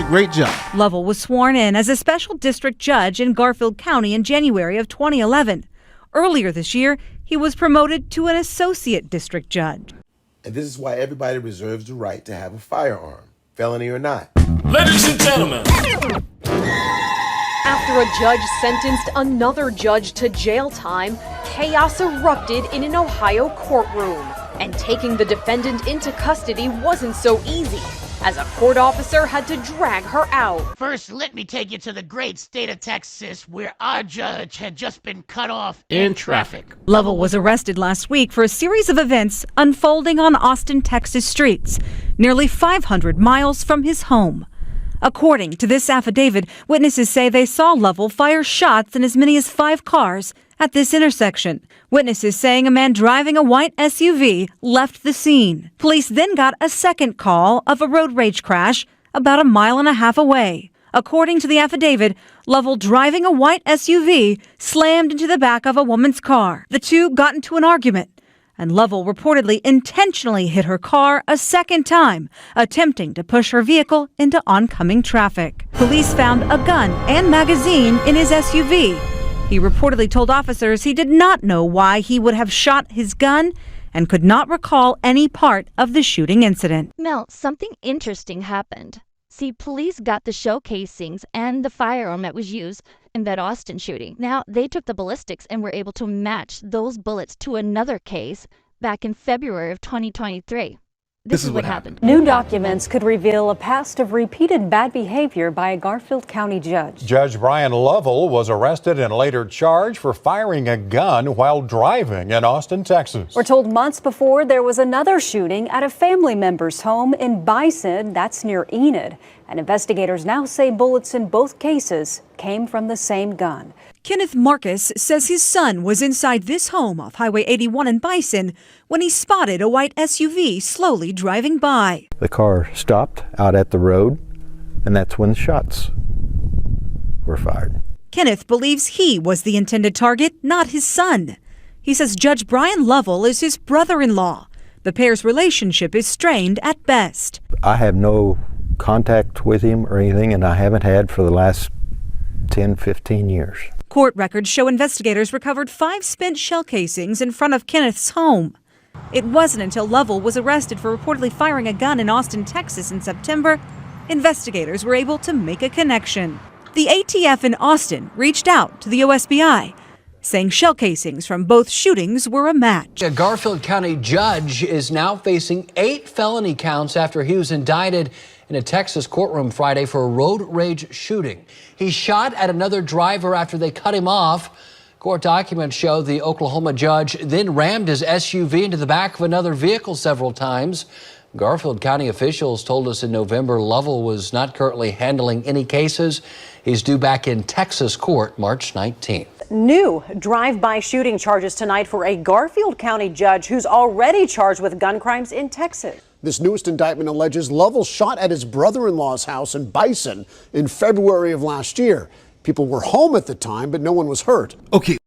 great job. Lovell was sworn in as a special district judge in Garfield County in January of 2011. Earlier this year, he was promoted to an associate district judge. And this is why everybody reserves the right to have a firearm, felony or not. Ladies and gentlemen. After a judge sentenced another judge to jail time, chaos erupted in an Ohio courtroom. And taking the defendant into custody wasn't so easy, as a court officer had to drag her out. First, let me take you to the great state of Texas, where our judge had just been cut off In traffic. Lovell was arrested last week for a series of events unfolding on Austin, Texas streets, nearly 500 miles from his home. According to this affidavit, witnesses say they saw Lovell fire shots in as many as 5 cars at this intersection. Witnesses saying a man driving a white SUV left the scene. Police then got a second call of a road rage crash about a mile and a half away. According to the affidavit, Lovell, driving a white SUV, slammed into the back of a woman's car. The two got into an argument, and Lovell reportedly intentionally hit her car a second time, attempting to push her vehicle into oncoming traffic. Police found a gun and magazine in his SUV. He reportedly told officers he did not know why he would have shot his gun and could not recall any part of the shooting incident. Mel, something interesting happened. See, police got the shell casings and the firearm that was used in that Austin shooting. Now, they took the ballistics and were able to match those bullets to another case back in February of 2023. This is what happened. New documents could reveal a past of repeated bad behavior by a Garfield County judge. Judge Brian Lovell was arrested and later charged for firing a gun while driving in Austin, Texas. We're told months before there was another shooting at a family member's home in Bison, that's near Enid. And investigators now say bullets in both cases came from the same gun. Kenneth Marcus says his son was inside this home off Highway 81 in Bison when he spotted a white SUV slowly driving by. The car stopped out at the road, and that's when the shots were fired. Kenneth believes he was the intended target, not his son. He says Judge Brian Lovell is his brother-in-law. The pair's relationship is strained at best. I have no contact with him or anything, and I haven't had for the last 10, 15 years. Court records show investigators recovered 5 spent shell casings in front of Kenneth's home. It wasn't until Lovell was arrested for reportedly firing a gun in Austin, Texas in September, investigators were able to make a connection. The ATF in Austin reached out to the OSBI, saying shell casings from both shootings were a match. A Garfield County judge is now facing 8 felony counts after he was indicted in a Texas courtroom Friday for a road rage shooting. He shot at another driver after they cut him off. Court documents show the Oklahoma judge then rammed his SUV into the back of another vehicle several times. Garfield County officials told us in November Lovell was not currently handling any cases. He's due back in Texas court March 19th. New drive-by shooting charges tonight for a Garfield County judge who's already charged with gun crimes in Texas. This newest indictment alleges Lovell shot at his brother-in-law's house in Bison in February of last year. People were home at the time, but no one was hurt. Okay,